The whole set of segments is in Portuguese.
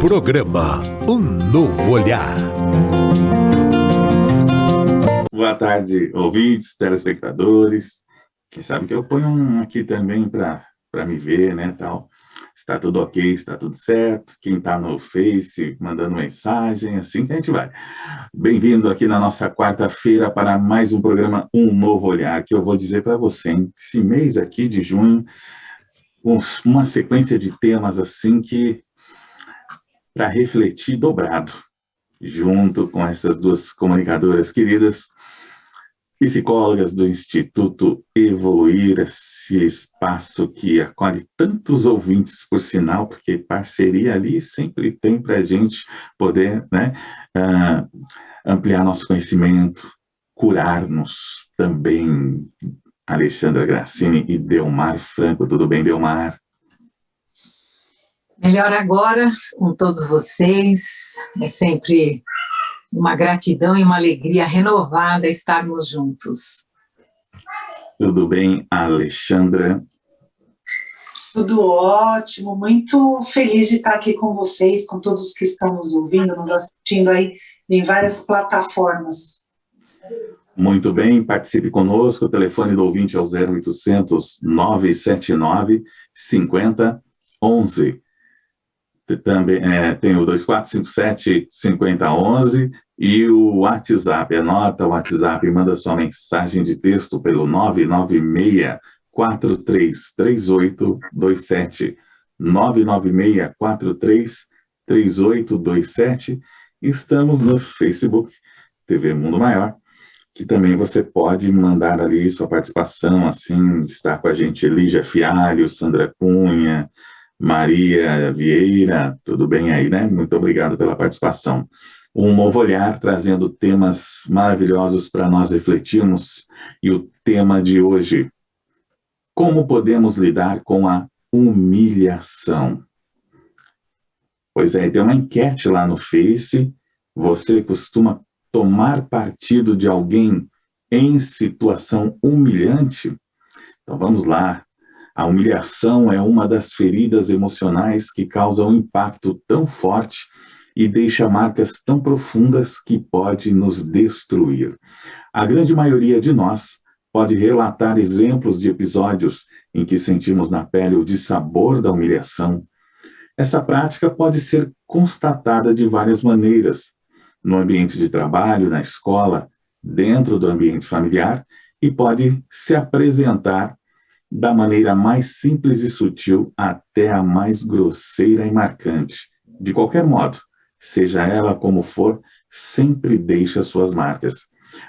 Programa Um Novo Olhar. Boa tarde, ouvintes, telespectadores. Quem sabe que eu ponho um aqui também para me ver, né, tal. Está tudo ok, está tudo certo. Quem está no Face, mandando mensagem, assim que a gente vai. Bem-vindo aqui na nossa quarta-feira para mais um programa Um Novo Olhar, que eu vou dizer para você, hein? Esse mês aqui de junho, uma sequência de temas assim que para refletir dobrado, junto com essas duas comunicadoras queridas, psicólogas do Instituto Evoluir, esse espaço que acolhe tantos ouvintes, por sinal, porque parceria ali sempre tem para a gente poder, né, ampliar nosso conhecimento, curar-nos também. Alexandra Grassini e Delmar Franco. Tudo bem, Delmar? Melhor agora com todos vocês. É sempre uma gratidão e uma alegria renovada estarmos juntos. Tudo bem, Alexandra? Tudo ótimo, muito feliz de estar aqui com vocês, com todos que estão nos ouvindo, nos assistindo aí em várias plataformas. Muito bem, participe conosco, o telefone do ouvinte é o 0800 979 5011. Também tem o 2457 5011 e o WhatsApp. Anota o WhatsApp e manda sua mensagem de texto pelo 996 433827. 996 433827. Estamos no Facebook, TV Mundo Maior, que também você pode mandar ali sua participação, assim, estar com a gente, Lígia Fialho, Sandra Cunha, Maria Vieira, tudo bem aí, né? Muito obrigado pela participação. Um novo olhar, trazendo temas maravilhosos para nós refletirmos. E o tema de hoje, como podemos lidar com a humilhação? Pois é, tem uma enquete lá no Face. Você costuma tomar partido de alguém em situação humilhante? Então vamos lá. A humilhação é uma das feridas emocionais que causam um impacto tão forte e deixa marcas tão profundas que pode nos destruir. A grande maioria de nós pode relatar exemplos de episódios em que sentimos na pele o dissabor da humilhação. Essa prática pode ser constatada de várias maneiras, no ambiente de trabalho, na escola, dentro do ambiente familiar, e pode se apresentar da maneira mais simples e sutil até a mais grosseira e marcante. De qualquer modo, seja ela como for, sempre deixa suas marcas.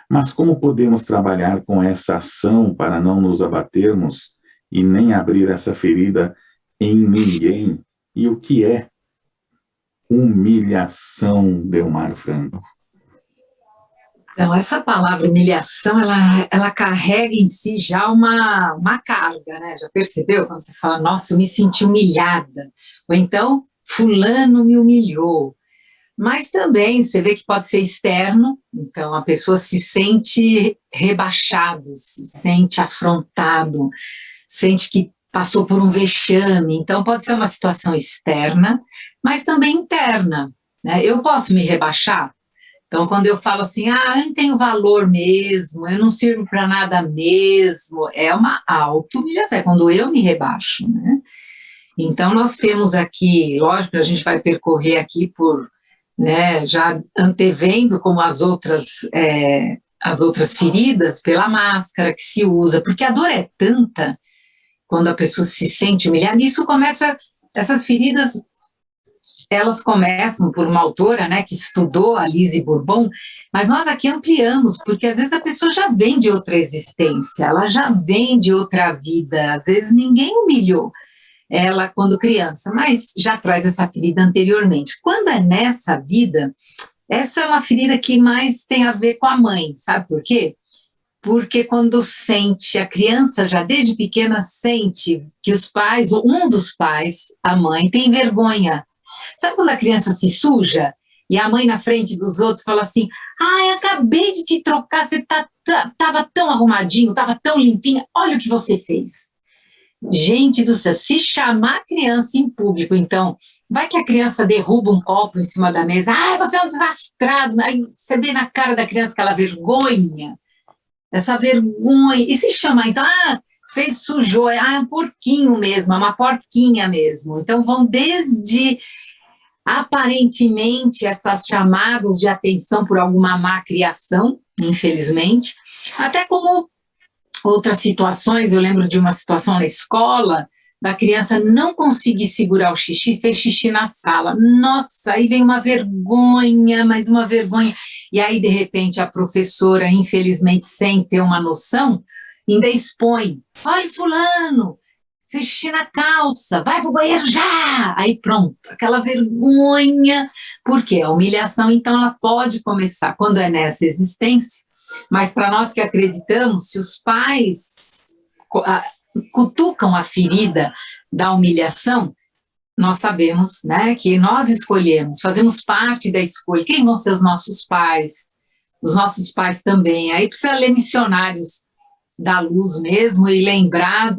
Mas como podemos trabalhar com essa ação para não nos abatermos e nem abrir essa ferida em ninguém? E o que é humilhação, Delmar Franco? Então, essa palavra humilhação, ela carrega em si já uma carga, né? Já percebeu? Quando você fala, nossa, eu me senti humilhada. Ou então, fulano me humilhou. Mas também, você vê que pode ser externo. Então, a pessoa se sente rebaixado, se sente afrontado, sente que passou por um vexame. Então, pode ser uma situação externa, mas também interna, né? Eu posso me rebaixar? Então, quando eu falo assim, eu não tenho valor mesmo, eu não sirvo para nada mesmo, é uma auto-humilhação, é quando eu me rebaixo, né? Então, nós temos aqui, lógico, a gente vai percorrer aqui por, né, já antevendo como as outras feridas, pela máscara que se usa, porque a dor é tanta, quando a pessoa se sente humilhada, isso começa, essas feridas, elas começam por uma autora, né, que estudou, a Lise Bourbon, mas nós aqui ampliamos, porque às vezes a pessoa já vem de outra existência, ela já vem de outra vida, às vezes ninguém humilhou ela quando criança, mas já traz essa ferida anteriormente. Quando é nessa vida, essa é uma ferida que mais tem a ver com a mãe, sabe por quê? Porque quando sente, a criança já desde pequena sente que os pais, ou um dos pais, a mãe, tem vergonha. Sabe quando a criança se suja e a mãe na frente dos outros fala assim, acabei de te trocar, você estava tão arrumadinho, estava tão limpinha, olha o que você fez. Gente do céu, se chamar a criança em público, então, vai que a criança derruba um copo em cima da mesa, você é um desastrado, aí você vê na cara da criança aquela vergonha, essa vergonha, e se chamar, então, fez sujou, é um porquinho mesmo, é uma porquinha mesmo, então vão desde, aparentemente, essas chamadas de atenção por alguma má criação, infelizmente, até como outras situações, eu lembro de uma situação na escola, da criança não conseguir segurar o xixi, fez xixi na sala. Nossa, aí vem uma vergonha, mais uma vergonha. E aí, de repente, a professora, infelizmente, sem ter uma noção, ainda expõe. Olha, fulano, fez xixi na calça, vai pro banheiro já! Aí pronto, aquela vergonha. Por quê? A humilhação, então, ela pode começar quando é nessa existência, mas para nós que acreditamos, se os pais cutucam a ferida da humilhação, nós sabemos, né, que nós escolhemos, fazemos parte da escolha. Quem vão ser os nossos pais? Os nossos pais também. Aí precisa ler Missionários da Luz mesmo e lembrar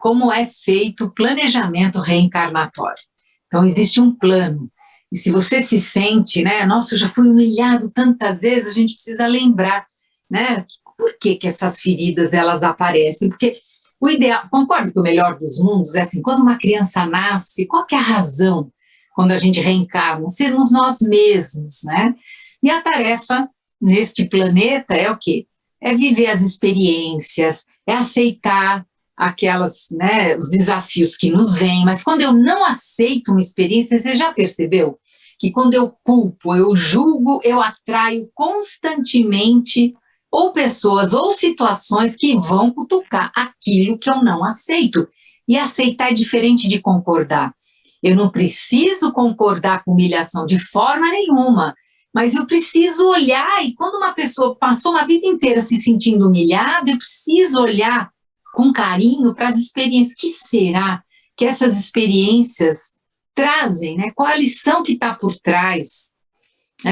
como é feito o planejamento reencarnatório. Então, existe um plano. E se você se sente, né, nossa, eu já fui humilhado tantas vezes, a gente precisa lembrar, né, por que essas feridas, elas aparecem? Porque o ideal, concordo que o melhor dos mundos é assim, quando uma criança nasce, qual que é a razão quando a gente reencarna? Sermos nós mesmos, né? E a tarefa neste planeta é o quê? É viver as experiências, é aceitar aquelas, né, os desafios que nos vêm, mas quando eu não aceito uma experiência, você já percebeu que quando eu culpo, eu julgo, eu atraio constantemente ou pessoas ou situações que vão cutucar aquilo que eu não aceito. E aceitar é diferente de concordar. Eu não preciso concordar com humilhação de forma nenhuma, mas eu preciso olhar, e quando uma pessoa passou uma vida inteira se sentindo humilhada, eu preciso olhar com carinho para as experiências. Que será que essas experiências trazem, né? Qual a lição que está por trás?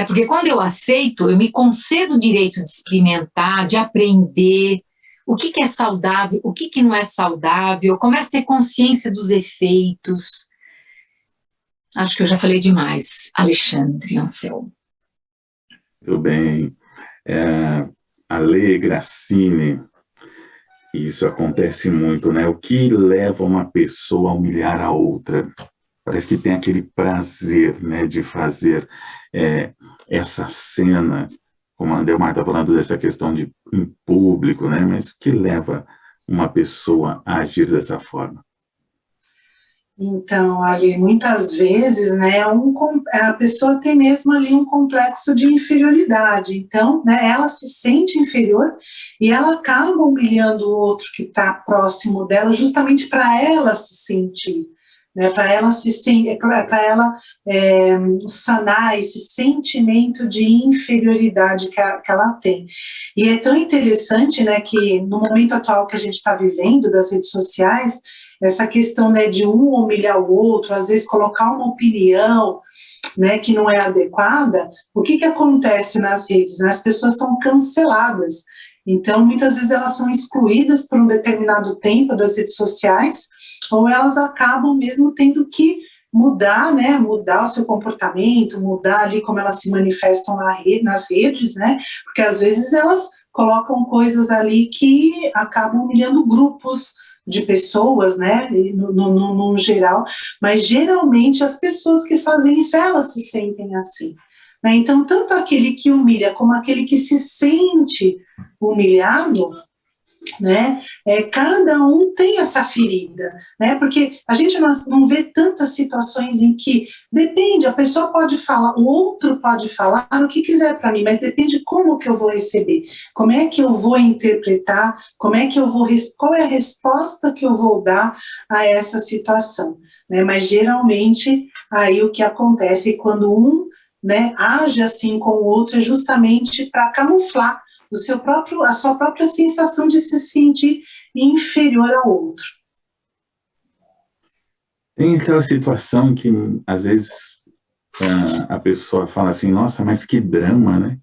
Porque quando eu aceito, eu me concedo o direito de experimentar, de aprender o que é saudável, o que não é saudável, eu começo a ter consciência dos efeitos. Acho que eu já falei demais, Alexandre Anselmo. Muito bem. A Lê Gracine, isso acontece muito, né? O que leva uma pessoa a humilhar a outra? Parece que tem aquele prazer, né, de fazer essa cena, como a Delmar está falando dessa questão de em público, né? Mas o que leva uma pessoa a agir dessa forma? Então, ali, muitas vezes, né, a pessoa tem mesmo ali um complexo de inferioridade. Então, né, ela se sente inferior e ela acaba humilhando o outro que está próximo dela, justamente para ela se sentir, né, para ela sanar esse sentimento de inferioridade que ela tem. E é tão interessante, né, que no momento atual que a gente está vivendo das redes sociais, essa questão, né, de um humilhar o outro, às vezes colocar uma opinião, né, que não é adequada, o que acontece nas redes? As pessoas são canceladas. Então, muitas vezes elas são excluídas por um determinado tempo das redes sociais, ou elas acabam mesmo tendo que mudar, né, mudar o seu comportamento, mudar ali como elas se manifestam nas redes, né, porque às vezes elas colocam coisas ali que acabam humilhando grupos de pessoas, né, no geral, mas geralmente as pessoas que fazem isso, elas se sentem assim, né? Então, tanto aquele que humilha como aquele que se sente humilhado, né, cada um tem essa ferida, né, porque a gente não vê tantas situações em que depende, a pessoa pode falar, o outro pode falar o que quiser para mim, mas depende como que eu vou receber, como é que eu vou interpretar, qual é a resposta que eu vou dar a essa situação, né, mas geralmente aí o que acontece quando um, né, age assim com o outro é justamente para camuflar a sua própria sensação de se sentir inferior ao outro. Tem aquela situação que, às vezes, a pessoa fala assim, nossa, mas que drama, né?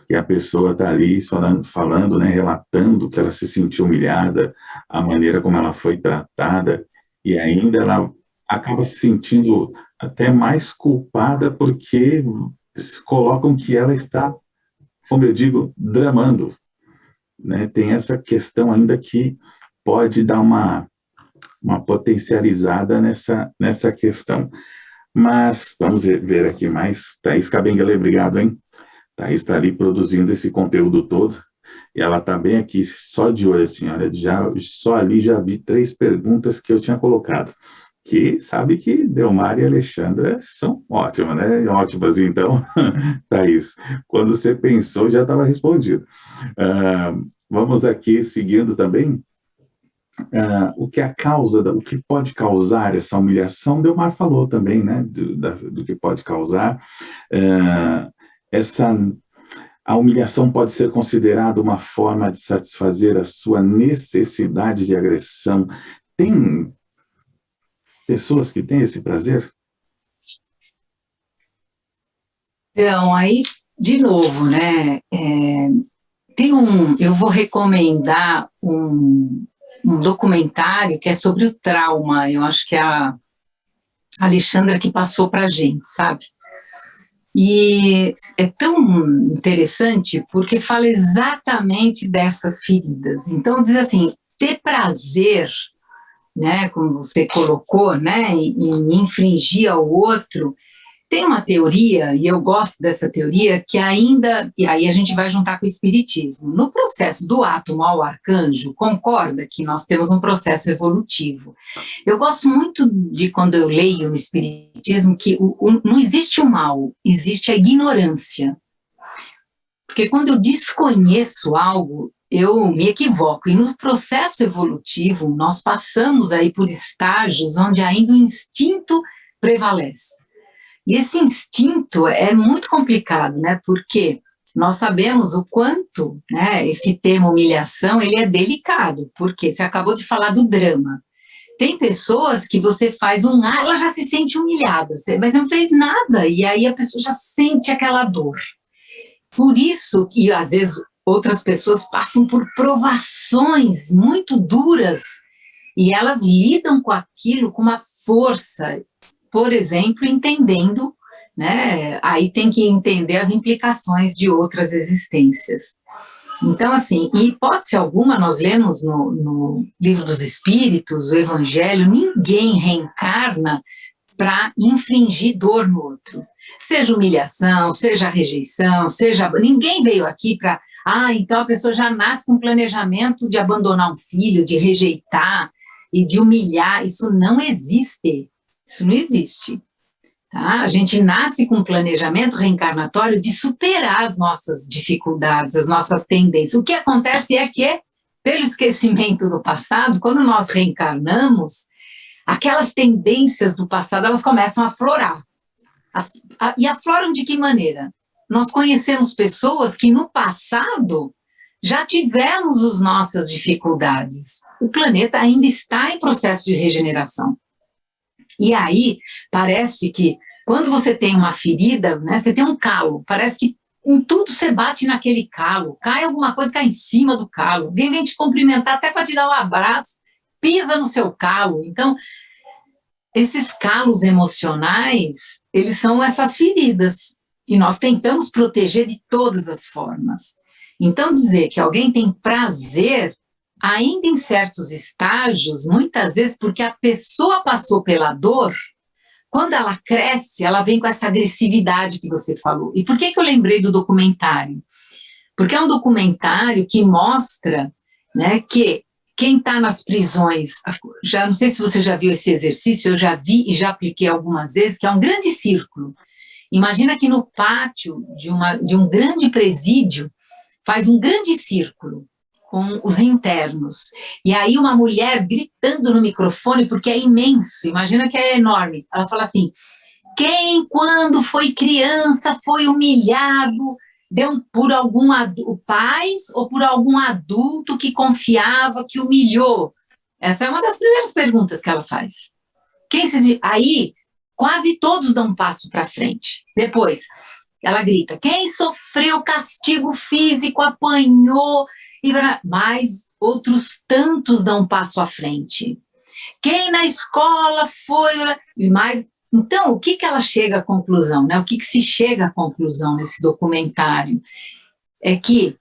que a pessoa está ali falando, né, relatando que ela se sentiu humilhada, a maneira como ela foi tratada, e ainda ela acaba se sentindo até mais culpada porque colocam que ela está, como eu digo, dramando, né? Tem essa questão ainda que pode dar uma potencializada nessa questão. Mas vamos ver aqui mais. Thaís Kabengele, obrigado, hein? Thaís está ali produzindo esse conteúdo todo, e ela está bem aqui, só de olho, assim, olha, só ali já vi 3 perguntas que eu tinha colocado, que sabe que Delmar e Alexandra são ótimas, né? Ótimas, então, Thaís, quando você pensou, já estava respondido. Vamos aqui, seguindo também, o que pode causar essa humilhação, Delmar falou também, né, do que pode causar. A humilhação pode ser considerada uma forma de satisfazer a sua necessidade de agressão. Tem pessoas que têm esse prazer? Então, aí, de novo, né, eu vou recomendar um documentário que é sobre o trauma. Eu acho que é a Alexandra que passou para a gente, sabe? E é tão interessante porque fala exatamente dessas feridas. Então, diz assim, ter prazer, né, como você colocou, né, em infringir ao outro. Tem uma teoria, e eu gosto dessa teoria, que ainda, e aí a gente vai juntar com o espiritismo, no processo do átomo ao arcanjo, concorda que nós temos um processo evolutivo. Eu gosto muito de, quando eu leio no espiritismo, que não existe o mal, existe a ignorância. Porque quando eu desconheço algo, eu me equivoco. E no processo evolutivo, nós passamos aí por estágios onde ainda o instinto prevalece. E esse instinto é muito complicado, né? Porque nós sabemos o quanto, né, esse tema humilhação, ele é delicado, porque você acabou de falar do drama. Tem pessoas que você faz ela já se sente humilhada, mas não fez nada, e aí a pessoa já sente aquela dor. Por isso, e às vezes outras pessoas passam por provações muito duras, e elas lidam com aquilo com uma força. Por exemplo, entendendo, né, aí tem que entender as implicações de outras existências. Então, assim, em hipótese alguma, nós lemos no Livro dos Espíritos, o Evangelho, ninguém reencarna para infringir dor no outro. Seja humilhação, seja rejeição, ninguém veio aqui para... então a pessoa já nasce com planejamento de abandonar um filho, de rejeitar e de humilhar. Isso não existe. Isso não existe, tá? A gente nasce com um planejamento reencarnatório de superar as nossas dificuldades, as nossas tendências. O que acontece é que, pelo esquecimento do passado, quando nós reencarnamos, aquelas tendências do passado, elas começam a aflorar. E afloram de que maneira? Nós conhecemos pessoas que no passado já tivemos as nossas dificuldades. O planeta ainda está em processo de regeneração. E aí, parece que quando você tem uma ferida, né, você tem um calo, parece que em tudo você bate naquele calo, cai alguma coisa, cai em cima do calo, alguém vem te cumprimentar até para te dar um abraço, pisa no seu calo. Então, esses calos emocionais, eles são essas feridas, e nós tentamos proteger de todas as formas. Então, dizer que alguém tem prazer, ainda em certos estágios, muitas vezes porque a pessoa passou pela dor, quando ela cresce, ela vem com essa agressividade que você falou. E por que eu lembrei do documentário? Porque é um documentário que mostra, né, que quem está nas prisões, já não sei se você já viu esse exercício, eu já vi e já apliquei algumas vezes, que é um grande círculo. Imagina que no pátio de um grande presídio faz um grande círculo com os internos. E aí uma mulher gritando no microfone, porque é imenso, imagina que é enorme. Ela fala assim, quem, quando foi criança, foi humilhado por algum pais ou por algum adulto que confiava, que humilhou? Essa é uma das primeiras perguntas que ela faz. Aí, quase todos dão um passo para frente. Depois, ela grita, quem sofreu castigo físico apanhou, mas outros tantos dão um passo à frente. Quem na escola foi... mais. Então, o que ela chega à conclusão, né? O que se chega à conclusão nesse documentário? É que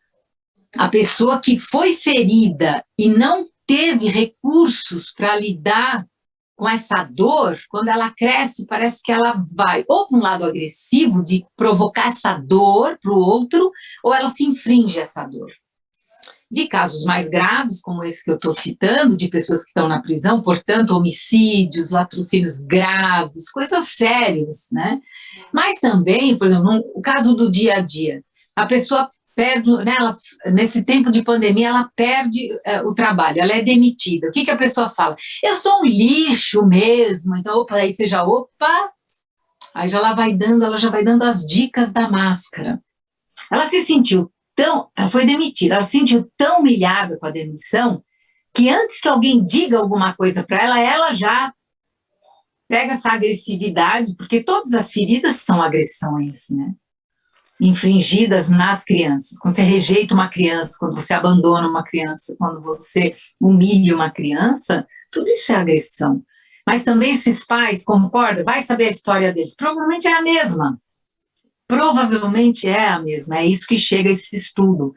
a pessoa que foi ferida e não teve recursos para lidar com essa dor, quando ela cresce, parece que ela vai ou para um lado agressivo, de provocar essa dor para o outro, ou ela se inflige essa dor. De casos mais graves, como esse que eu estou citando, de pessoas que estão na prisão, portanto, homicídios, latrocínios graves, coisas sérias, né? Mas também, por exemplo, o caso do dia a dia, a pessoa perde, né, nesse tempo de pandemia, ela perde o trabalho, ela é demitida. O que a pessoa fala? Eu sou um lixo mesmo, então, opa, aí você já, aí já ela já vai dando as dicas da máscara. Ela se sentiu ela foi demitida, ela se sentiu tão humilhada com a demissão, que antes que alguém diga alguma coisa para ela já pega essa agressividade, porque todas as feridas são agressões, né? Infligidas nas crianças. Quando você rejeita uma criança, quando você abandona uma criança, quando você humilha uma criança, tudo isso é agressão. Mas também esses pais, concorda? Vai saber a história deles. Provavelmente é a mesma. Provavelmente é a mesma. É isso que chega a esse estudo.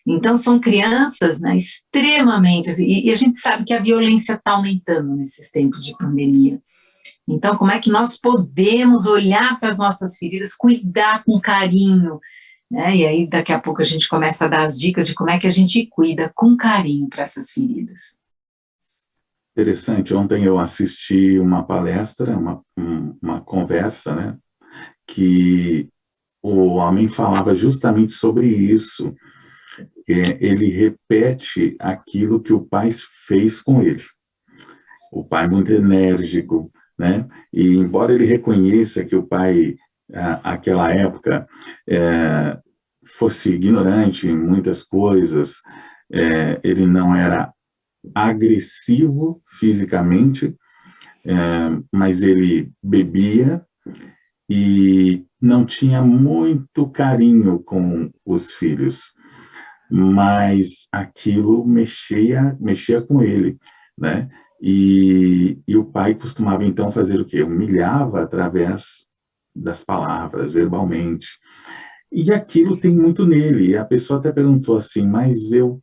Então, são crianças, né, extremamente... E a gente sabe que a violência está aumentando nesses tempos de pandemia. Então, como é que nós podemos olhar para as nossas feridas, cuidar com carinho, né? E aí, daqui a pouco, a gente começa a dar as dicas de como é que a gente cuida com carinho para essas feridas. Interessante. Ontem eu assisti uma palestra, uma conversa, né? Que o homem falava justamente sobre isso. Ele repete aquilo que o pai fez com ele. O pai muito enérgico, né? E embora ele reconheça que o pai, naquela época, fosse ignorante em muitas coisas, ele não era agressivo fisicamente, mas ele bebia e não tinha muito carinho com os filhos, mas aquilo mexia com ele, né? E o pai costumava, então, fazer o quê? Humilhava através das palavras, verbalmente. E aquilo tem muito nele. E a pessoa até perguntou assim, mas eu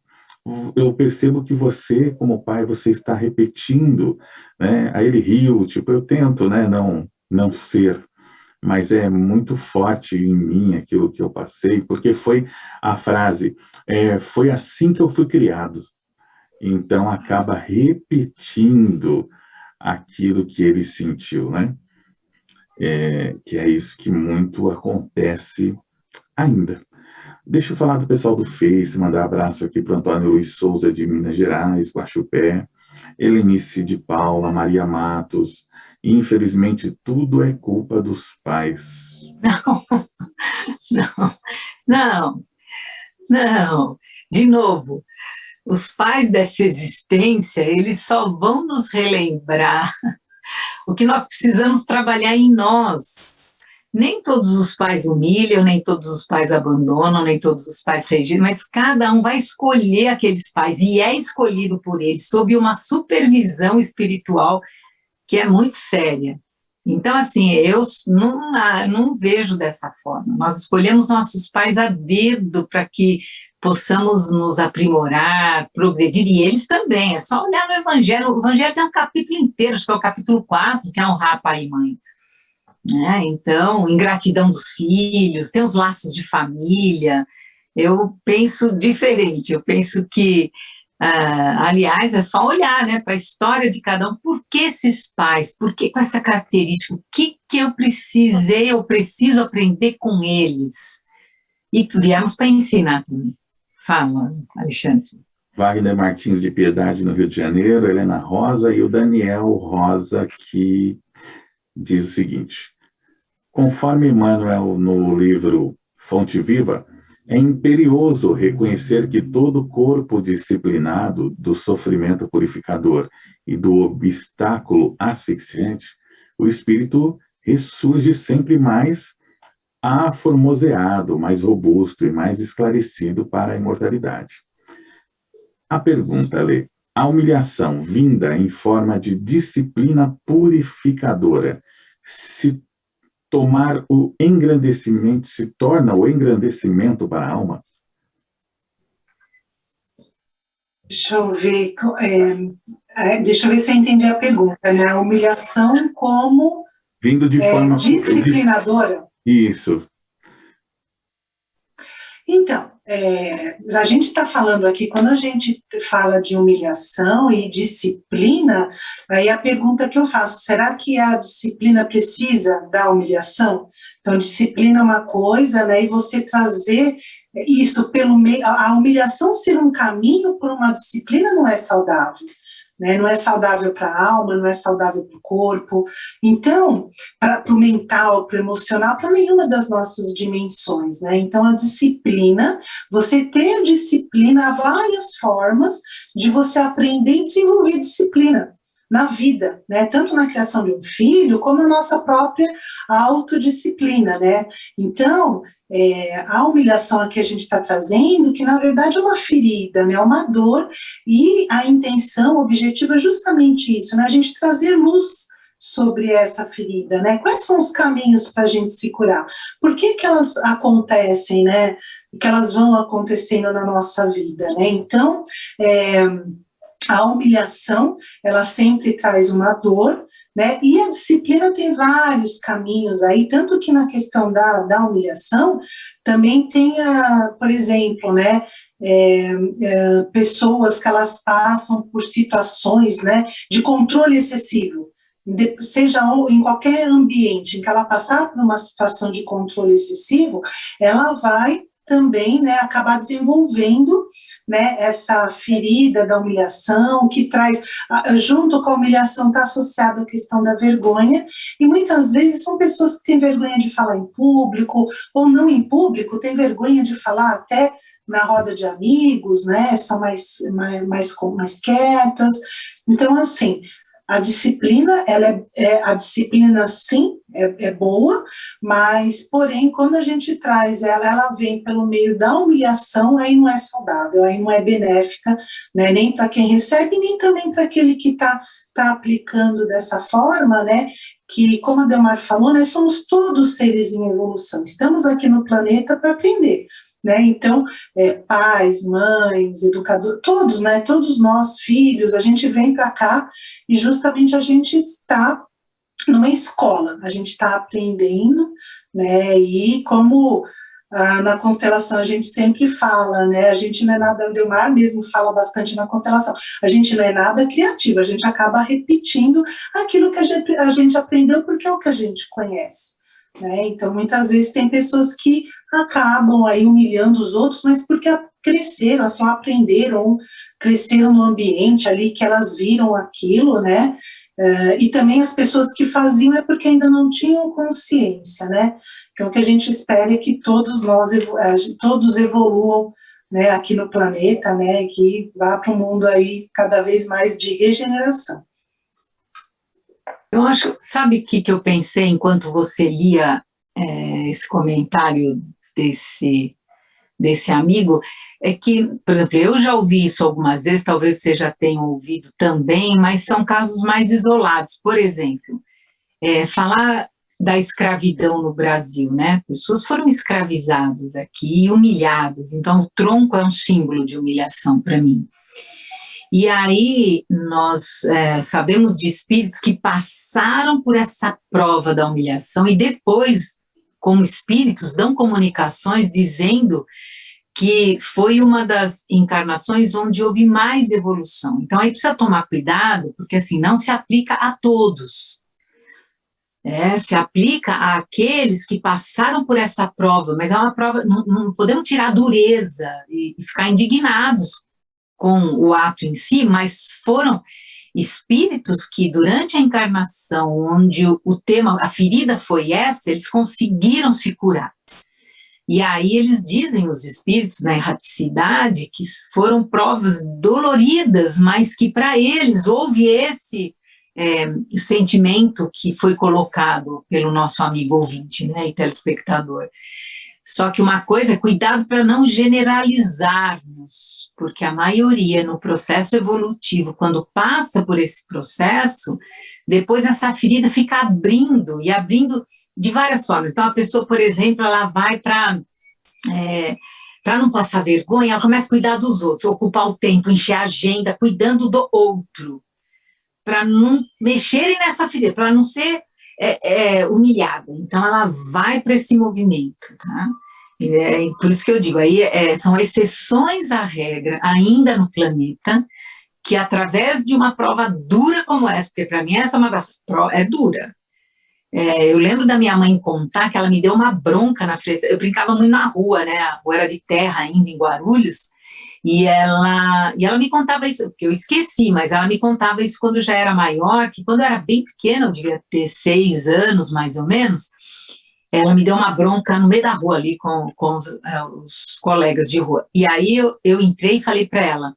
percebo que você, como pai, você está repetindo, né? Aí ele riu, tipo, eu tento, né, não ser, mas é muito forte em mim aquilo que eu passei, porque foi a frase, foi assim que eu fui criado. Então, acaba repetindo aquilo que ele sentiu, né? Que é isso que muito acontece ainda. Deixa eu falar do pessoal do Face, mandar abraço aqui para o Antônio Luiz Souza, de Minas Gerais, Guaxupé, Helenice de Paula, Maria Matos. Infelizmente, tudo é culpa dos pais. Não. De novo, os pais dessa existência, eles só vão nos relembrar o que nós precisamos trabalhar em nós. Nem todos os pais humilham, nem todos os pais abandonam, nem todos os pais rejeitam, mas cada um vai escolher aqueles pais, e é escolhido por eles, sob uma supervisão espiritual que é muito séria. Então, assim, eu não vejo dessa forma. Nós escolhemos nossos pais a dedo para que possamos nos aprimorar, progredir, e eles também. É só olhar no Evangelho. O Evangelho tem um capítulo inteiro, acho que é o capítulo 4, que é honrar pai e mãe. Então, ingratidão dos filhos, tem os laços de família. Eu penso diferente, eu penso que, aliás, é só olhar, né, para a história de cada um. Por que esses pais? Por que com essa característica? O que eu preciso aprender com eles? E viemos para ensinar também. Fala, Alexandre. Wagner Martins de Piedade, no Rio de Janeiro, Helena Rosa e o Daniel Rosa, que diz o seguinte: conforme Emmanuel no livro Fonte Viva, é imperioso reconhecer que todo corpo disciplinado do sofrimento purificador e do obstáculo asfixiante, o espírito ressurge sempre mais aformoseado, mais robusto e mais esclarecido para a imortalidade. A pergunta, Lê, a humilhação vinda em forma de disciplina purificadora se torna o engrandecimento para a alma? Deixa eu ver, deixa eu ver se eu entendi a pergunta, né? A humilhação como Vindo de forma disciplinadora? Isso. Então, a gente está falando aqui, quando a gente fala de humilhação e disciplina, aí a pergunta que eu faço, será que a disciplina precisa da humilhação? Então, disciplina é uma coisa, né, e você trazer isso pelo meio, a humilhação ser um caminho por uma disciplina não é saudável. Né, não é saudável para a alma, não é saudável para o corpo. Então, para o mental, para o emocional, para nenhuma das nossas dimensões. Né? Então, a disciplina, você ter disciplina, há várias formas de você aprender e desenvolver disciplina na vida, né? Tanto na criação de um filho, como na nossa própria autodisciplina. Né? Então, a humilhação que a gente está trazendo, que na verdade é uma ferida, né, uma dor, e a intenção, o objetivo é justamente isso, né, a gente trazer luz sobre essa ferida, né, quais são os caminhos para a gente se curar, por que elas acontecem, né, que elas vão acontecendo na nossa vida, né, então, a humilhação, ela sempre traz uma dor, né? E a disciplina tem vários caminhos aí, tanto que na questão da humilhação, também tem, por exemplo, né, pessoas que elas passam por situações, né, de controle excessivo, seja em qualquer ambiente em que ela passar por uma situação de controle excessivo, ela vai também, né, acabar desenvolvendo, né, essa ferida da humilhação, que traz, junto com a humilhação está associado a questão da vergonha, e muitas vezes são pessoas que têm vergonha de falar em público, ou não em público, têm vergonha de falar até na roda de amigos, né, são mais quietas. Então, assim, a disciplina, a disciplina sim, é boa, mas, porém, quando a gente traz ela vem pelo meio da humilhação, aí não é saudável, aí não é benéfica, né, nem para quem recebe, nem também para aquele que está aplicando dessa forma, né, que, como a Delmar falou, nós somos todos seres em evolução, estamos aqui no planeta para aprender. Né? Então, pais, mães, educadores, todos, né? Todos nós, filhos, a gente vem para cá e justamente a gente está numa escola, a gente está aprendendo, né? E como na constelação a gente sempre fala, né? A gente não é nada, o Delmar mesmo fala bastante na constelação, a gente não é nada criativo, a gente acaba repetindo aquilo que a gente aprendeu porque é o que a gente conhece. Né? Então, muitas vezes tem pessoas que acabam aí humilhando os outros, mas porque cresceram, assim, aprenderam, cresceram no ambiente ali que elas viram aquilo, né? E também as pessoas que faziam é porque ainda não tinham consciência, né? Então, o que a gente espera é que todos nós, todos evoluam, né, aqui no planeta, né, que vá para um mundo aí cada vez mais de regeneração. Eu acho, sabe o que eu pensei enquanto você lia esse comentário desse amigo? É que, por exemplo, eu já ouvi isso algumas vezes, talvez você já tenha ouvido também, mas são casos mais isolados. Por exemplo, falar da escravidão no Brasil, né? Pessoas foram escravizadas aqui e humilhadas, então o tronco é um símbolo de humilhação para mim. E aí nós sabemos de espíritos que passaram por essa prova da humilhação e depois, como espíritos, dão comunicações dizendo que foi uma das encarnações onde houve mais evolução. Então aí precisa tomar cuidado, porque assim, não se aplica a todos. Se aplica àqueles que passaram por essa prova, mas é uma prova, não podemos tirar a dureza e ficar indignados com o ato em si, mas foram espíritos que durante a encarnação, onde o tema, a ferida foi essa, eles conseguiram se curar. E aí eles dizem, os espíritos, na erraticidade, que foram provas doloridas, mas que para eles houve sentimento que foi colocado pelo nosso amigo ouvinte, né, e telespectador. Só que uma coisa é cuidado para não generalizarmos, porque a maioria no processo evolutivo, quando passa por esse processo, depois essa ferida fica abrindo, e abrindo de várias formas. Então a pessoa, por exemplo, ela vai para não passar vergonha, ela começa a cuidar dos outros, ocupar o tempo, encher a agenda, cuidando do outro, para não mexerem nessa ferida, para não ser humilhada. Então ela vai para esse movimento, tá? Por isso que eu digo, aí são exceções à regra, ainda no planeta, que através de uma prova dura como essa, porque para mim essa é uma das provas, é dura. Eu lembro da minha mãe contar que ela me deu uma bronca na frente, eu brincava muito na rua, né, a rua era de terra ainda em Guarulhos, e ela me contava isso, porque eu esqueci, mas ela me contava isso quando eu já era maior, que quando eu era bem pequena, eu devia ter 6 anos mais ou menos, ela me deu uma bronca no meio da rua ali com os colegas de rua, e aí eu entrei e falei para ela,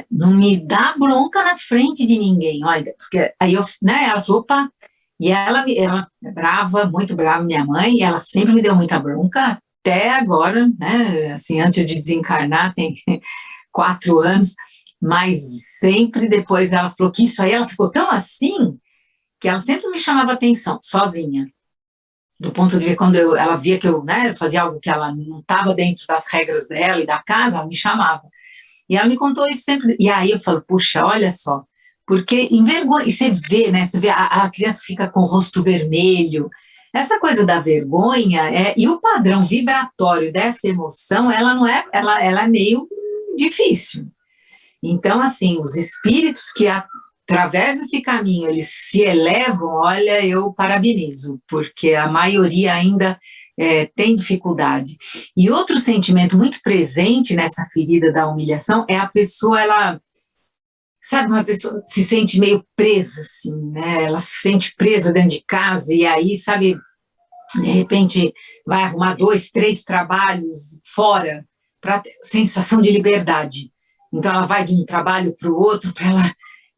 não me dá bronca na frente de ninguém, olha, porque aí ela falou, opa, e ela é brava, muito brava, minha mãe, e ela sempre me deu muita bronca, até agora, né, assim, antes de desencarnar, tem 4 anos, mas sempre depois ela falou que isso aí, ela ficou tão assim, que ela sempre me chamava atenção, sozinha, do ponto de vista, quando ela via que eu, né, fazia algo que ela não estava dentro das regras dela e da casa, ela me chamava, e ela me contou isso sempre, e aí eu falo, puxa, olha só, porque envergonha, e você vê, né, a criança fica com o rosto vermelho, essa coisa da vergonha, e o padrão vibratório dessa emoção, ela não ela é meio difícil. Então, assim, os espíritos que através desse caminho, eles se elevam, olha, eu parabenizo, porque a maioria ainda tem dificuldade. E outro sentimento muito presente nessa ferida da humilhação é a pessoa, ela... Sabe, uma pessoa se sente meio presa, assim, né? Ela se sente presa dentro de casa e aí, sabe, de repente vai arrumar 2, 3 trabalhos fora para ter sensação de liberdade. Então ela vai de um trabalho para o outro para ela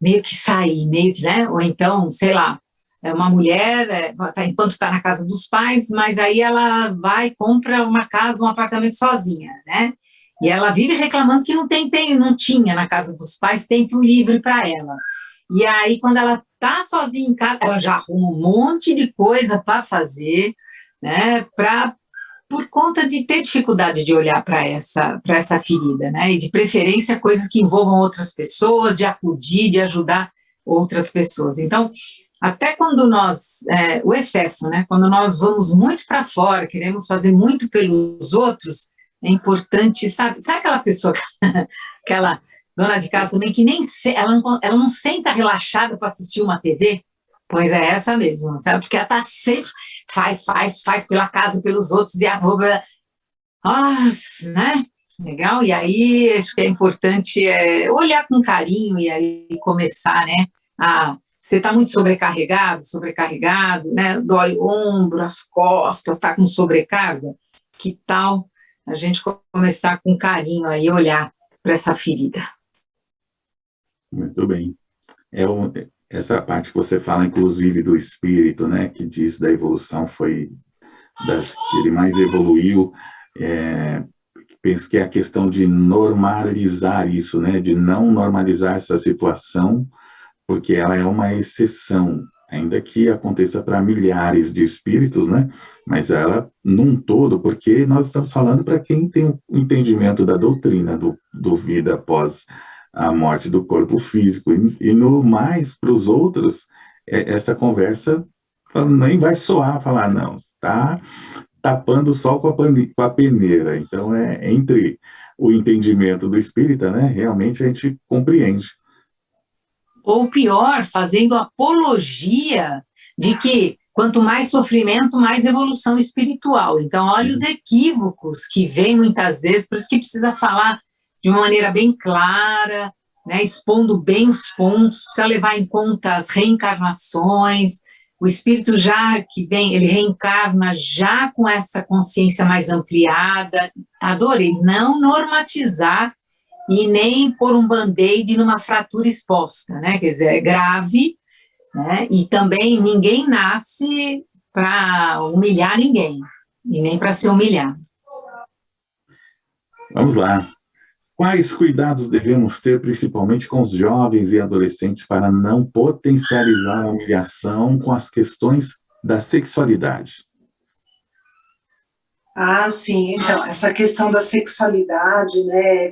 meio que sair, meio que, né? Ou então, sei lá, uma mulher, enquanto está na casa dos pais, mas aí ela vai e compra uma casa, um apartamento sozinha, né? E ela vive reclamando que não tinha na casa dos pais tempo livre para ela. E aí, quando ela está sozinha em casa, ela já arruma um monte de coisa para fazer, né? Por conta de ter dificuldade de olhar para essa ferida, né? E de preferência coisas que envolvam outras pessoas, de acudir, de ajudar outras pessoas. Então, até quando o excesso, né? Quando nós vamos muito para fora, queremos fazer muito pelos outros, é importante, sabe aquela pessoa, aquela dona de casa também, que ela não senta relaxada para assistir uma TV? Pois é essa mesmo, sabe? Porque ela está sempre, faz pela casa, pelos outros, e arroba, né? Legal, e aí acho que é importante olhar com carinho e aí começar, né? Você está muito sobrecarregado, né? Dói o ombro, as costas, está com sobrecarga, que tal a gente começar com carinho aí, olhar para essa ferida? Muito bem. Essa parte que você fala, inclusive, do espírito, né, que diz da evolução, foi das que ele mais evoluiu, penso que é a questão de normalizar isso, né, de não normalizar essa situação, porque ela é uma exceção, ainda que aconteça para milhares de espíritos, né? Mas ela num todo, porque nós estamos falando para quem tem o entendimento da doutrina do vida após a morte do corpo físico, e no mais para os outros, essa conversa nem vai soar, falar, não, está tapando o sol com a peneira. Então, entre o entendimento do espírita, né? Realmente a gente compreende. Ou pior, fazendo apologia de que quanto mais sofrimento, mais evolução espiritual. Então, olha os equívocos que vêm muitas vezes, por isso que precisa falar de uma maneira bem clara, né, expondo bem os pontos, precisa levar em conta as reencarnações, o espírito já que vem, ele reencarna já com essa consciência mais ampliada. Adorei, não normatizar e nem pôr um band-aid numa fratura exposta, né? Quer dizer, é grave, né? E também ninguém nasce para humilhar ninguém, e nem para ser humilhado. Vamos lá. Quais cuidados devemos ter, principalmente com os jovens e adolescentes, para não potencializar a humilhação com as questões da sexualidade? Ah, sim, então, essa questão da sexualidade, né,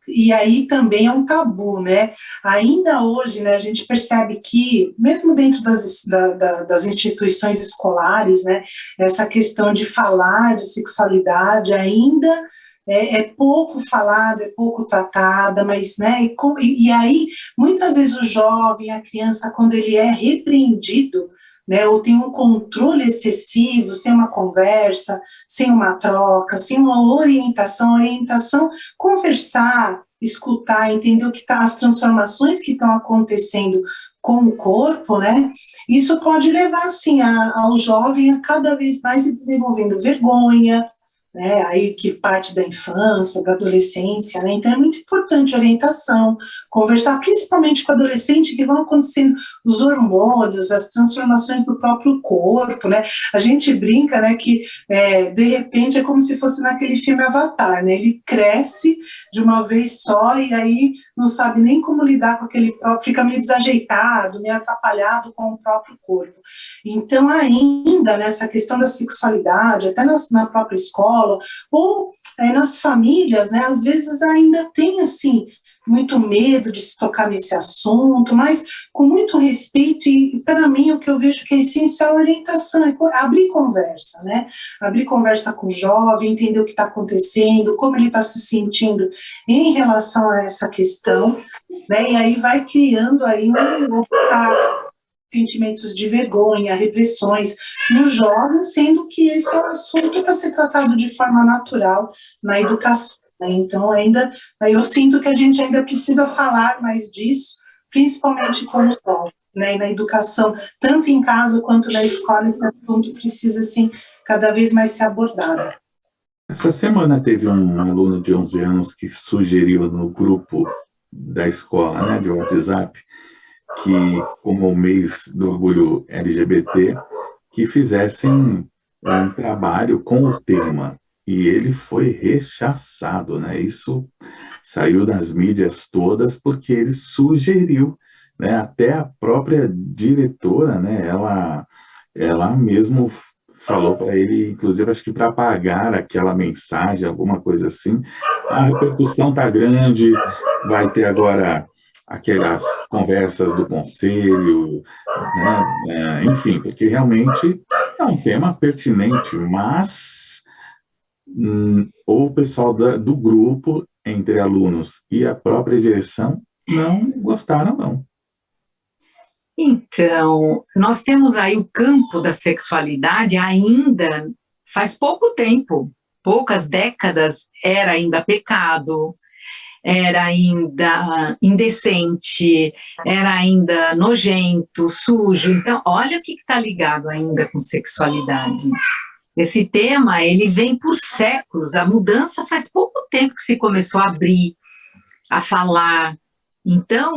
e aí também é um tabu, né, ainda hoje, né, a gente percebe que, mesmo dentro das instituições escolares, né, essa questão de falar de sexualidade ainda é pouco falada, é pouco tratada, mas, né, e aí, muitas vezes o jovem, a criança, quando ele é repreendido, né, ou tem um controle excessivo, sem uma conversa, sem uma troca, sem uma orientação, conversar, escutar, entender o que as transformações que estão acontecendo com o corpo, né, isso pode levar, assim, ao jovem a cada vez mais se desenvolvendo vergonha, né, aí que parte da infância, da adolescência, né, então é muito importante a orientação, conversar principalmente com o adolescente, que vão acontecendo os hormônios, as transformações do próprio corpo, né, a gente brinca, né, que de repente é como se fosse naquele filme Avatar, né, ele cresce de uma vez só e aí não sabe nem como lidar com aquele próprio, fica meio desajeitado, meio atrapalhado com o próprio corpo. Então, ainda nessa questão da sexualidade, até na própria escola, ou nas famílias, né, às vezes ainda tem, assim, muito medo de se tocar nesse assunto, mas com muito respeito, e para mim o que eu vejo que é essencial é a orientação, é abrir conversa, né, abrir conversa com o jovem, entender o que está acontecendo, como ele está se sentindo em relação a essa questão, né, e aí vai criando aí sentimentos de vergonha, repressões nos jovens, sendo que esse é um assunto para ser tratado de forma natural na educação, né? Então, aí eu sinto que a gente ainda precisa falar mais disso, principalmente com os jovens, né? E na educação, tanto em casa quanto na escola, esse assunto precisa, assim, cada vez mais ser abordado. Essa semana teve um aluno de 11 anos que sugeriu no grupo da escola, né, de WhatsApp, que, como o mês do orgulho LGBT, que fizessem um trabalho com o tema. E ele foi rechaçado, né? Isso saiu das mídias todas porque ele sugeriu, né? Até a própria diretora, né? Ela mesmo falou para ele, inclusive, acho que para apagar aquela mensagem, alguma coisa assim. A repercussão está grande, vai ter agora aquelas conversas do conselho, né? Enfim, porque realmente é um tema pertinente, mas o pessoal do grupo, entre alunos e a própria direção, não gostaram, não. Então, nós temos aí o campo da sexualidade ainda faz pouco tempo, poucas décadas, era ainda pecado, era ainda indecente, era ainda nojento, sujo. Então, olha o que está ligado ainda com sexualidade. Esse tema, ele vem por séculos, a mudança faz pouco tempo que se começou a abrir, a falar. Então,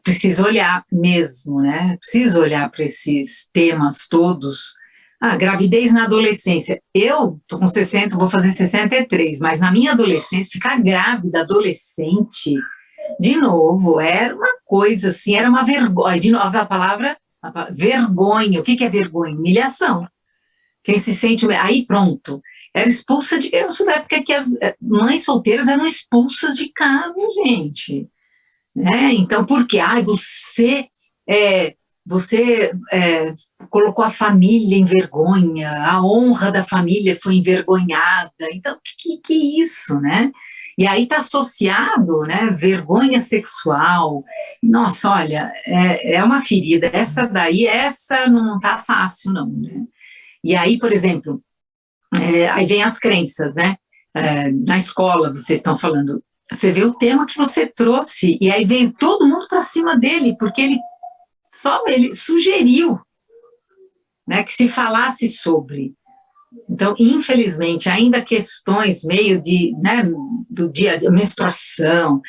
precisa olhar mesmo, né? Precisa olhar para esses temas todos. Gravidez na adolescência. Eu tô com 60, vou fazer 63, mas na minha adolescência, ficar grávida adolescente, de novo, era uma coisa assim, era uma vergonha. De novo, a palavra vergonha. O que é vergonha? Humilhação. Quem se sente... Aí pronto, era expulsa de... Eu sou da época que as mães solteiras eram expulsas de casa, gente. Então, por quê? Você colocou a família em vergonha, a honra da família foi envergonhada. Então, que é isso, né? E aí está associado, né, vergonha sexual. Nossa, olha, é uma ferida. Essa não está fácil, não, né? E aí, por exemplo, aí vem as crenças, né? Na escola, vocês estão falando, você vê o tema que você trouxe, e aí vem todo mundo para cima dele, porque ele sugeriu, né, que se falasse sobre. Então, infelizmente, ainda questões meio do dia de menstruação,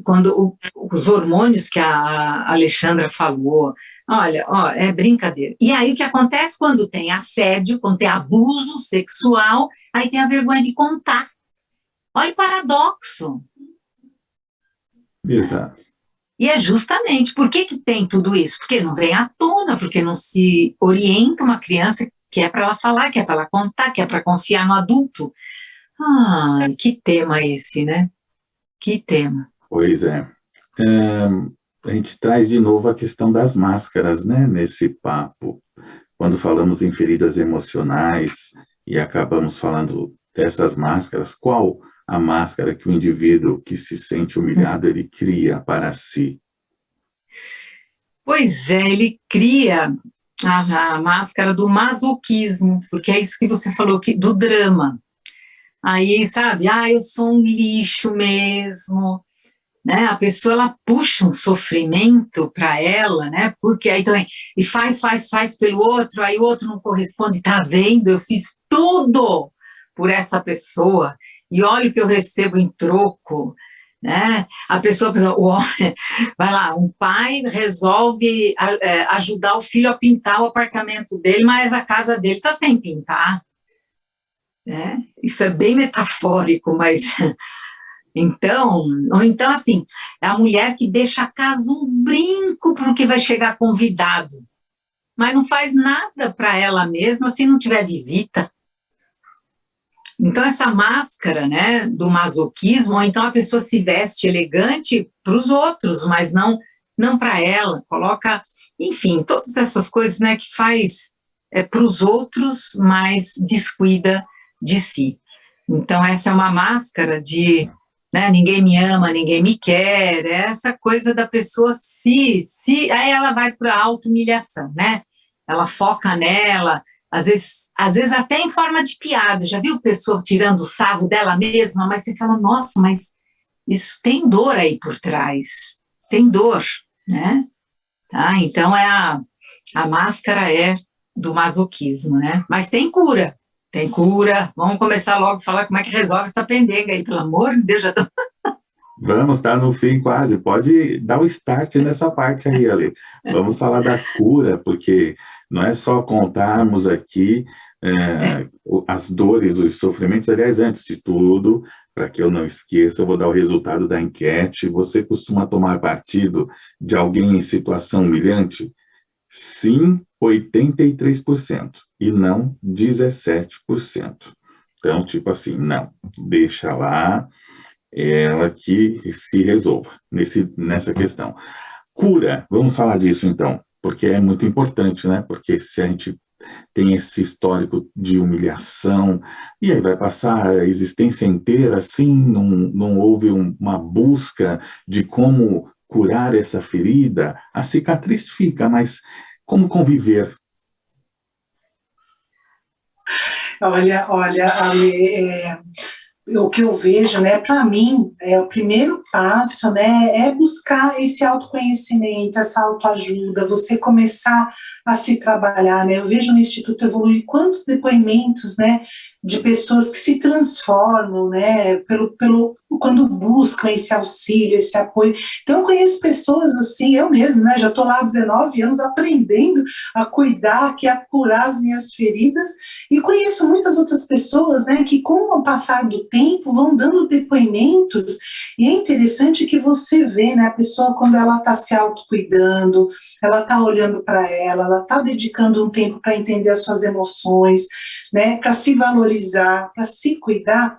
quando os hormônios que a Alexandra falou, Olha, ó, é brincadeira. E aí o que acontece quando tem assédio, quando tem abuso sexual, aí tem a vergonha de contar. Olha o paradoxo. Exato. E é justamente, por que que tem tudo isso? Porque não vem à tona, porque não se orienta uma criança que é para ela falar, que é para ela contar, que é para confiar no adulto. Ai, que tema esse, né? Que tema. Pois é. A gente traz de novo a questão das máscaras, né, nesse papo. Quando falamos em feridas emocionais e acabamos falando dessas máscaras, qual a máscara que o indivíduo que se sente humilhado, ele cria para si? Pois é, ele cria a máscara do masoquismo, porque é isso que você falou, do drama. Aí, sabe, eu sou um lixo mesmo, né? A pessoa, ela puxa um sofrimento para ela, né? Porque aí também, e faz pelo outro, aí o outro não corresponde, tá vendo? Eu fiz tudo por essa pessoa, e olha o que eu recebo em troco, né? A pessoa vai lá, um pai resolve ajudar o filho a pintar o apartamento dele, mas a casa dele está sem pintar, né? Isso é bem metafórico, mas então, ou então assim, é a mulher que deixa a casa um brinco porque vai chegar convidado, mas não faz nada para ela mesma se não tiver visita. Então, essa máscara, né, do masoquismo, ou então a pessoa se veste elegante para os outros, mas não para ela, coloca, enfim, todas essas coisas, né, que faz para os outros, mas descuida de si. Então, essa é uma máscara de, né, ninguém me ama, ninguém me quer, essa coisa da pessoa aí ela vai para a auto-humilhação, né? Ela foca nela, às vezes até em forma de piada. Já viu pessoa tirando o sarro dela mesma, mas você fala, nossa, mas isso tem dor aí por trás, tem dor, né? Tá? Então, a máscara é do masoquismo, né? Mas tem cura. Tem cura. Vamos começar logo a falar como é que resolve essa pendenga aí, pelo amor de Deus, já tô... Vamos, está no fim quase. Pode dar o start nessa parte aí, Ale. Vamos falar da cura, porque não é só contarmos aqui as dores, os sofrimentos. Aliás, antes de tudo, para que eu não esqueça, eu vou dar o resultado da enquete. Você costuma tomar partido de alguém em situação humilhante? Sim, 83%, e não 17%. Então, tipo assim, não, deixa lá, ela que se resolva nessa questão. Cura, vamos falar disso então, porque é muito importante, né? Porque se a gente tem esse histórico de humilhação, e aí vai passar a existência inteira assim, não houve uma busca de como curar essa ferida, a cicatriz fica, mas como conviver? Olha, Ale, o que eu vejo, né, para mim, o primeiro passo, né, é buscar esse autoconhecimento, essa autoajuda, você começar a se trabalhar, né, eu vejo no Instituto Evoluir quantos depoimentos, né, de pessoas que se transformam, né, quando buscam esse auxílio, esse apoio. Então, eu conheço pessoas assim, eu mesma, né, já estou lá há 19 anos aprendendo a cuidar, a curar as minhas feridas, e conheço muitas outras pessoas, né, que com o passar do tempo vão dando depoimentos, e é interessante que você vê, né, a pessoa quando ela está se autocuidando, ela está olhando para ela está dedicando um tempo para entender as suas emoções, né, para se valorizar, para se cuidar.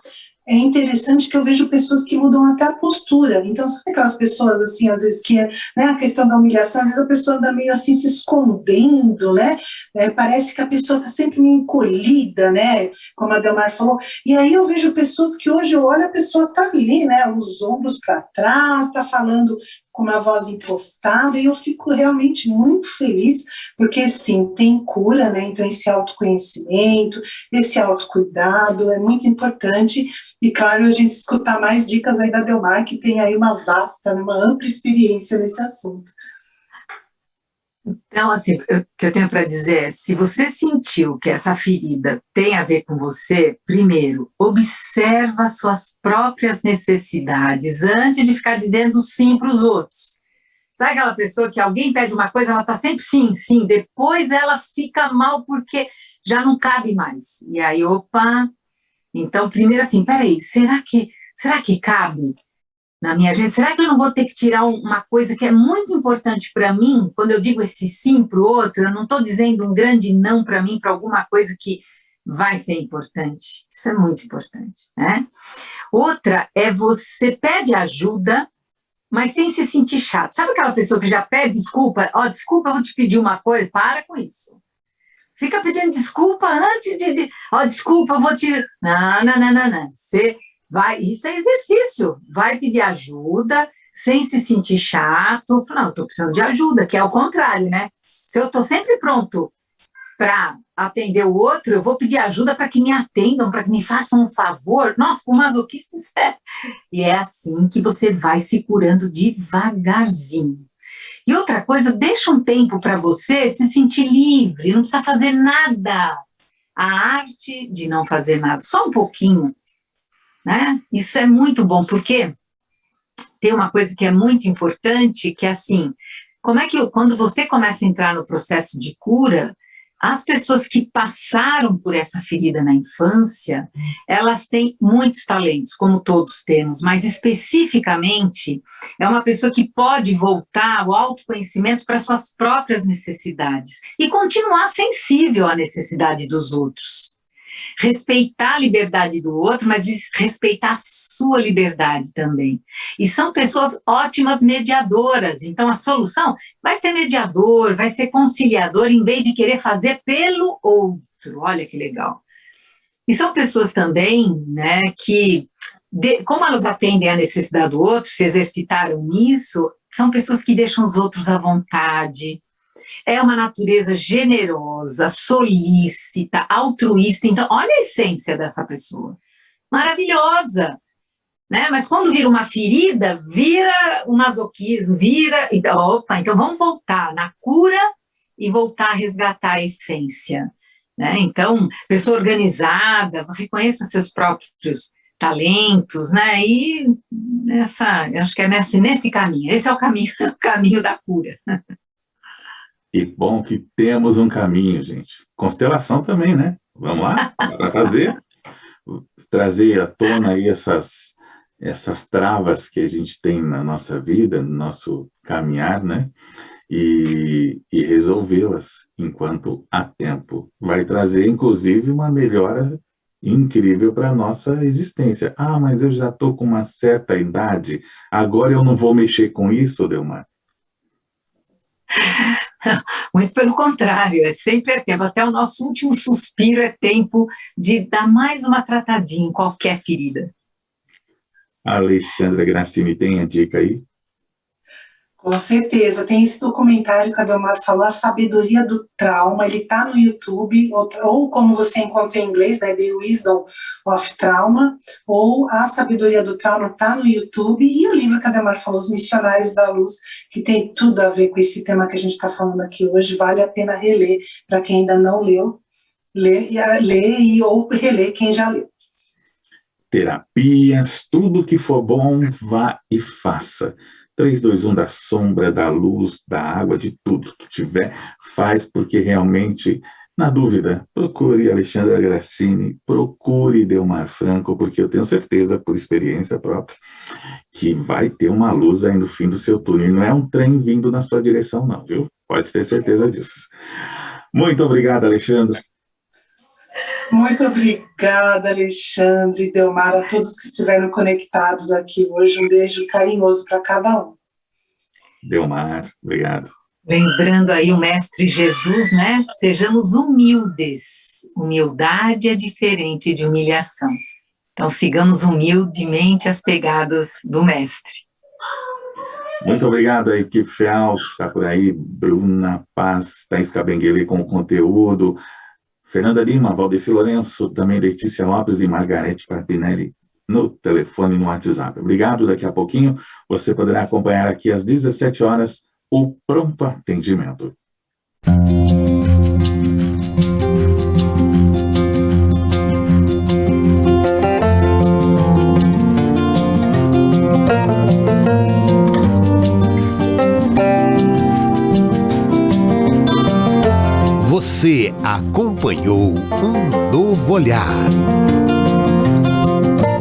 É interessante que eu vejo pessoas que mudam até a postura. Então, sabe aquelas pessoas, assim, às vezes que, né, a questão da humilhação, às vezes a pessoa anda meio assim se escondendo, né, parece que a pessoa está sempre meio encolhida, né, como a Delmar falou, e aí eu vejo pessoas que hoje eu olho, a pessoa está ali, né, os ombros para trás, está falando com uma voz impostada, e eu fico realmente muito feliz, porque sim, tem cura, né, então esse autoconhecimento, esse autocuidado é muito importante, e claro, a gente escutar mais dicas aí da Delmar, que tem aí uma vasta, uma ampla experiência nesse assunto. Então, assim, o que eu tenho para dizer é, se você sentiu que essa ferida tem a ver com você, primeiro, observa suas próprias necessidades antes de ficar dizendo sim para os outros. Sabe aquela pessoa que alguém pede uma coisa, ela está sempre sim, sim, depois ela fica mal porque já não cabe mais. E aí, opa, então primeiro assim, peraí, será que cabe na minha agenda? Será que eu não vou ter que tirar uma coisa que é muito importante para mim? Quando eu digo esse sim para o outro, eu não estou dizendo um grande não para mim, para alguma coisa que vai ser importante. Isso é muito importante, né? Outra é você pede ajuda, mas sem se sentir chato. Sabe aquela pessoa que já pede desculpa? Ó, desculpa, eu vou te pedir uma coisa. Para com isso. Fica pedindo desculpa antes de... Ó, desculpa, eu vou te... Não. Você vai... Isso é exercício. Vai pedir ajuda sem se sentir chato. Não, eu estou precisando de ajuda, que é o contrário, né? Se eu estou sempre pronto para atender o outro, eu vou pedir ajuda para que me atendam, para que me façam um favor. Nossa, o masoquista isso é. E é assim que você vai se curando devagarzinho. E outra coisa, deixa um tempo para você se sentir livre, não precisa fazer nada. A arte de não fazer nada, só um pouquinho, né? Isso é muito bom, porque tem uma coisa que é muito importante, que é assim, como é que quando você começa a entrar no processo de cura, as pessoas que passaram por essa ferida na infância, elas têm muitos talentos, como todos temos, mas especificamente é uma pessoa que pode voltar ao autoconhecimento para suas próprias necessidades e continuar sensível à necessidade dos outros. Respeitar a liberdade do outro, mas respeitar a sua liberdade também. E são pessoas ótimas mediadoras, então a solução vai ser mediador, vai ser conciliador, em vez de querer fazer pelo outro. Olha que legal. E são pessoas também, né, que, como elas atendem à necessidade do outro, se exercitaram nisso, são pessoas que deixam os outros à vontade. É uma natureza generosa, solícita, altruísta. Então, olha a essência dessa pessoa. Maravilhosa, né? Mas quando vira uma ferida, vira um masoquismo, então, opa, então vamos voltar na cura e voltar a resgatar a essência, né? Então, pessoa organizada, reconheça seus próprios talentos, né? E eu acho que é nesse caminho. Esse é o caminho da cura. Que bom que temos um caminho, gente. Constelação também, né? Vamos lá, para fazer. Trazer à tona aí essas travas que a gente tem na nossa vida, no nosso caminhar, né? E resolvê-las enquanto há tempo. Vai trazer, inclusive, uma melhora incrível para a nossa existência. Ah, mas eu já estou com uma certa idade, agora eu não vou mexer com isso, Delmar? Muito pelo contrário, sempre é tempo, até o nosso último suspiro é tempo de dar mais uma tratadinha em qualquer ferida. Alexandra Grassini, tem a dica aí? Com certeza, tem esse documentário que a Delmar falou, A Sabedoria do Trauma, ele está no YouTube, ou como você encontra em inglês, né, The Wisdom of Trauma, ou A Sabedoria do Trauma está no YouTube, e o livro que a Delmar falou, Os Missionários da Luz, que tem tudo a ver com esse tema que a gente está falando aqui hoje, vale a pena reler, para quem ainda não leu, ler ou reler quem já leu. Terapias, tudo que for bom, vá e faça. 3, 2, 1, da sombra, da luz, da água, de tudo que tiver, faz, porque realmente, na dúvida, procure Alexandra Grassini, procure Delmar Franco, porque eu tenho certeza, por experiência própria, que vai ter uma luz aí no fim do seu túnel. E não é um trem vindo na sua direção, não, viu? Pode ter certeza disso. Muito obrigado, Alexandre. Muito obrigada, Alexandre e Delmar, a todos que estiveram conectados aqui hoje. Um beijo carinhoso para cada um. Delmar, obrigado. Lembrando aí o Mestre Jesus, né? Sejamos humildes. Humildade é diferente de humilhação. Então, sigamos humildemente as pegadas do Mestre. Muito obrigado à equipe FEAL, que está por aí, Bruna Paz, Thaís Cabenguele com o conteúdo, Fernanda Lima, Valdeci Lourenço, também Letícia Lopes e Margarete Papinelli no telefone e no WhatsApp. Obrigado, daqui a pouquinho você poderá acompanhar aqui às 17 horas o Pronto Atendimento. acompanhou Um Novo Olhar.